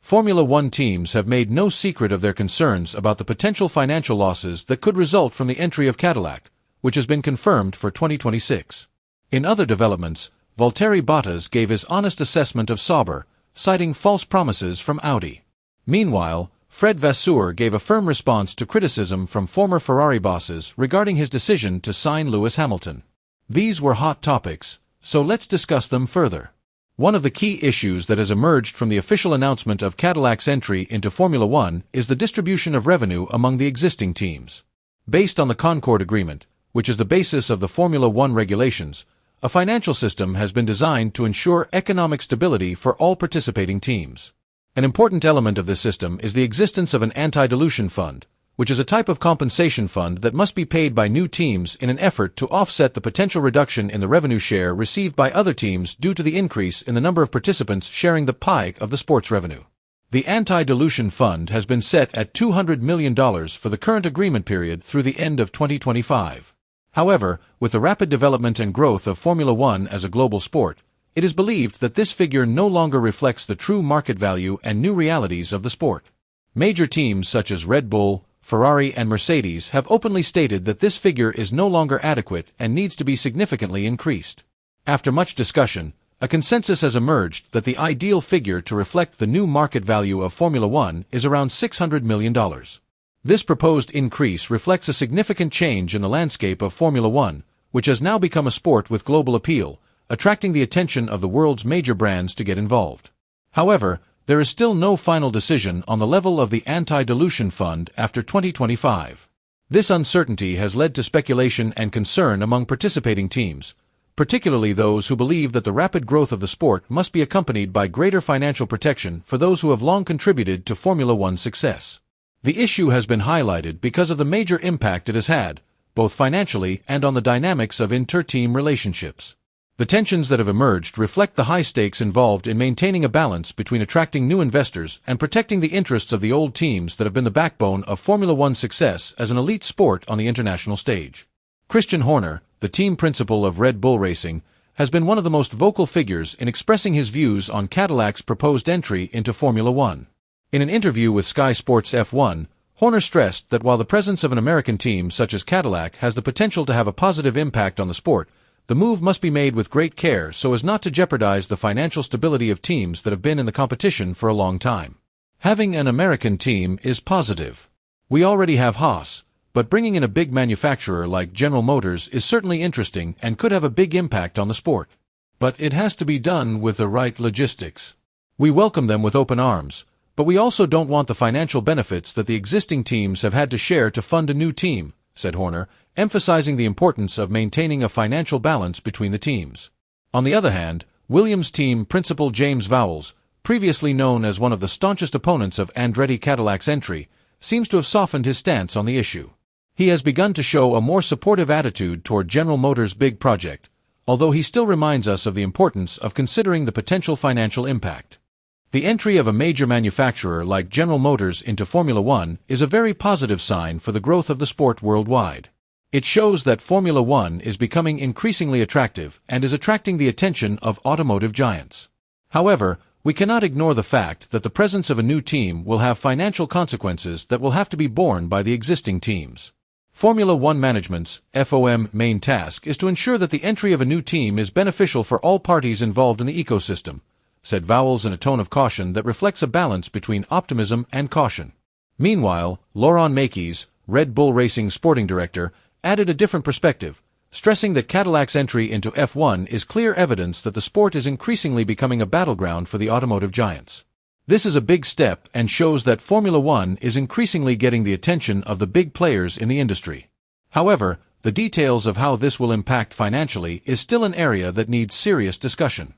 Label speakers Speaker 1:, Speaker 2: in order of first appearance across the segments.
Speaker 1: Formula One teams have made no secret of their concerns about the potential financial losses that could result from the entry of Cadillac, which has been confirmed for 2026. In other developments, Valtteri Bottas gave his honest assessment of Sauber, citing false promises from Audi. Meanwhile, Fred Vasseur gave a firm response to criticism from former Ferrari bosses regarding his decision to sign Lewis Hamilton. These were hot topics, so let's discuss them further. One of the key issues that has emerged from the official announcement of Cadillac's entry into Formula One is the distribution of revenue among the existing teams. Based on the Concord Agreement, which is the basis of the Formula One regulations, a financial system has been designed to ensure economic stability for all participating teams. An important element of this system is the existence of an anti-dilution fund, which is a type of compensation fund that must be paid by new teams in an effort to offset the potential reduction in the revenue share received by other teams due to the increase in the number of participants sharing the pie of the sports revenue. The anti-dilution fund has been set at $200 million for the current agreement period through the end of 2025. However, with the rapid development and growth of Formula One as a global sport, it is believed that this figure no longer reflects the true market value and new realities of the sport. Major teams such as Red Bull, Ferrari and Mercedes have openly stated that this figure is no longer adequate and needs to be significantly increased. After much discussion, a consensus has emerged that the ideal figure to reflect the new market value of Formula One is around $600 million. This proposed increase reflects a significant change in the landscape of Formula One, which has now become a sport with global appeal, attracting the attention of the world's major brands to get involved. However, there is still no final decision on the level of the anti-dilution fund after 2025. This uncertainty has led to speculation and concern among participating teams, particularly those who believe that the rapid growth of the sport must be accompanied by greater financial protection for those who have long contributed to Formula One's success. The issue has been highlighted because of the major impact it has had, both financially and on the dynamics of inter-team relationships. The tensions that have emerged reflect the high stakes involved in maintaining a balance between attracting new investors and protecting the interests of the old teams that have been the backbone of Formula One's success as an elite sport on the international stage. Christian Horner, the team principal of Red Bull Racing, has been one of the most vocal figures in expressing his views on Cadillac's proposed entry into Formula One. In an interview with Sky Sports F1, Horner stressed that while the presence of an American team such as Cadillac has the potential to have a positive impact on the sport, the move must be made with great care so as not to jeopardize the financial stability of teams that have been in the competition for a long time. Having an American team is positive. We already have Haas, but bringing in a big manufacturer like General Motors is certainly interesting and could have a big impact on the sport. But it has to be done with the right logistics. We welcome them with open arms, but we also don't want the financial benefits that the existing teams have had to share to fund a new team, said Horner, emphasizing the importance of maintaining a financial balance between the teams. On the other hand, Williams team principal James Vowles, previously known as one of the staunchest opponents of Andretti Cadillac's entry, seems to have softened his stance on the issue. He has begun to show a more supportive attitude toward General Motors' big project, although he still reminds us of the importance of considering the potential financial impact. The entry of a major manufacturer like General Motors into Formula One is a very positive sign for the growth of the sport worldwide. It shows that Formula One is becoming increasingly attractive and is attracting the attention of automotive giants. However, we cannot ignore the fact that the presence of a new team will have financial consequences that will have to be borne by the existing teams. Formula One management's FOM main task is to ensure that the entry of a new team is beneficial for all parties involved in the ecosystem, said Vowles in a tone of caution that reflects a balance between optimism and caution. Meanwhile, Laurent Mekies, Red Bull Racing sporting director, added a different perspective, stressing that Cadillac's entry into F1 is clear evidence that the sport is increasingly becoming a battleground for the automotive giants. This is a big step and shows that Formula One is increasingly getting the attention of the big players in the industry. However, the details of how this will impact financially is still an area that needs serious discussion.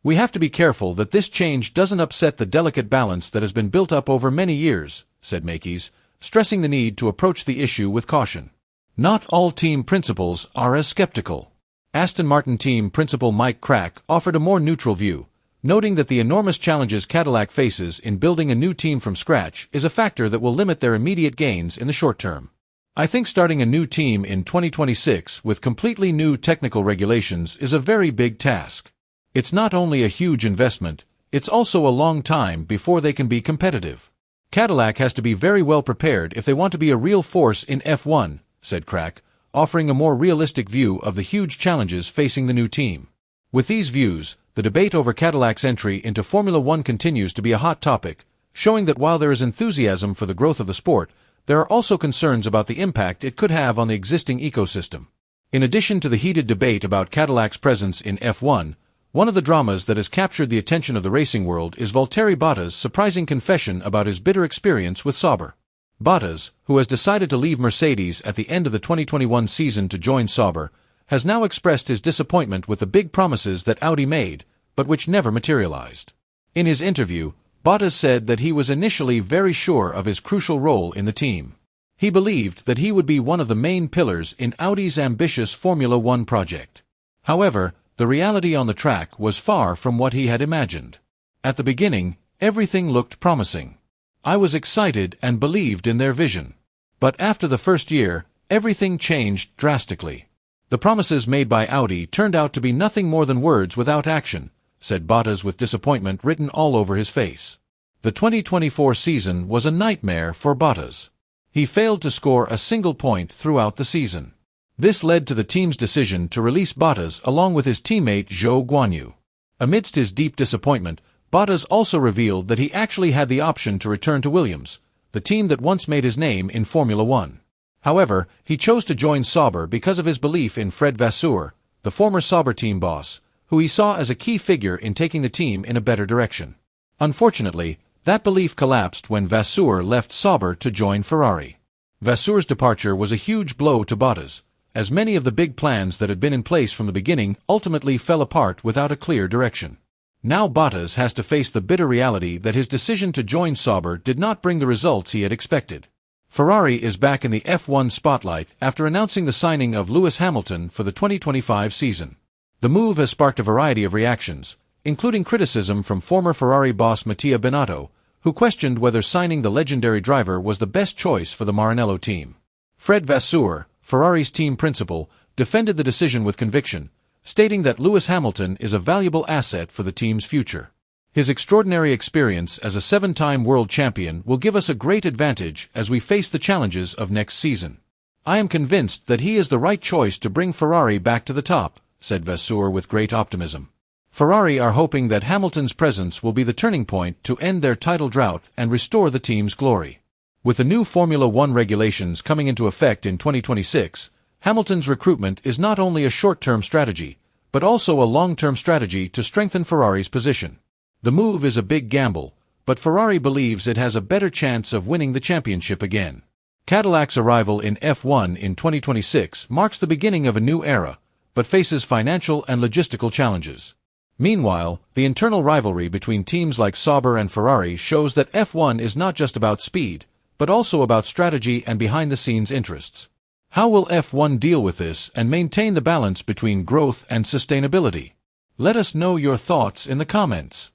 Speaker 1: We have to be careful that this change doesn't upset the delicate balance that has been built up over many years, said Mekies, stressing the need to approach the issue with caution. Not all team principals are as skeptical. Aston Martin team principal Mike Crack offered a more neutral view, noting that the enormous challenges Cadillac faces in building a new team from scratch is a factor that will limit their immediate gains in the short term. I think starting a new team in 2026 with completely new technical regulations is a very big task. It's not only a huge investment, it's also a long time before they can be competitive. Cadillac has to be very well prepared if they want to be a real force in F1, said Crack, offering a more realistic view of the huge challenges facing the new team. With these views, the debate over Cadillac's entry into Formula One continues to be a hot topic, showing that while there is enthusiasm for the growth of the sport, there are also concerns about the impact it could have on the existing ecosystem. In addition to the heated debate about Cadillac's presence in F1, one of the dramas that has captured the attention of the racing world is Valtteri Bottas' surprising confession about his bitter experience with Sauber. Bottas, who has decided to leave Mercedes at the end of the 2021 season to join Sauber, has now expressed his disappointment with the big promises that Audi made, but which never materialized. In his interview, Bottas said that he was initially very sure of his crucial role in the team. He believed that he would be one of the main pillars in Audi's ambitious Formula One project. However, the reality on the track was far from what he had imagined. At the beginning, everything looked promising. I was excited and believed in their vision. But after the first year, everything changed drastically. The promises made by Audi turned out to be nothing more than words without action, said Bottas with disappointment written all over his face. The 2024 season was a nightmare for Bottas. He failed to score a single point throughout the season. This led to the team's decision to release Bottas along with his teammate Zhou Guanyu. Amidst his deep disappointment, Bottas also revealed that he actually had the option to return to Williams, the team that once made his name in Formula One. However, he chose to join Sauber because of his belief in Fred Vasseur, the former Sauber team boss, who he saw as a key figure in taking the team in a better direction. Unfortunately, that belief collapsed when Vasseur left Sauber to join Ferrari. Vasseur's departure was a huge blow to Bottas, as many of the big plans that had been in place from the beginning ultimately fell apart without a clear direction. Now Bottas has to face the bitter reality that his decision to join Sauber did not bring the results he had expected. Ferrari is back in the F1 spotlight after announcing the signing of Lewis Hamilton for the 2025 season. The move has sparked a variety of reactions, including criticism from former Ferrari boss Mattia Binotto, who questioned whether signing the legendary driver was the best choice for the Maranello team. Fred Vasseur, Ferrari's team principal, defended the decision with conviction, stating that Lewis Hamilton is a valuable asset for the team's future. His extraordinary experience as a 7-time world champion will give us a great advantage as we face the challenges of next season. I am convinced that he is the right choice to bring Ferrari back to the top, said Vasseur with great optimism. Ferrari are hoping that Hamilton's presence will be the turning point to end their title drought and restore the team's glory. With the new Formula One regulations coming into effect in 2026, Hamilton's recruitment is not only a short-term strategy, but also a long-term strategy to strengthen Ferrari's position. The move is a big gamble, but Ferrari believes it has a better chance of winning the championship again. Cadillac's arrival in F1 in 2026 marks the beginning of a new era, but faces financial and logistical challenges. Meanwhile, the internal rivalry between teams like Sauber and Ferrari shows that F1 is not just about speed, but also about strategy and behind-the-scenes interests. How will F1 deal with this and maintain the balance between growth and sustainability? Let us know your thoughts in the comments.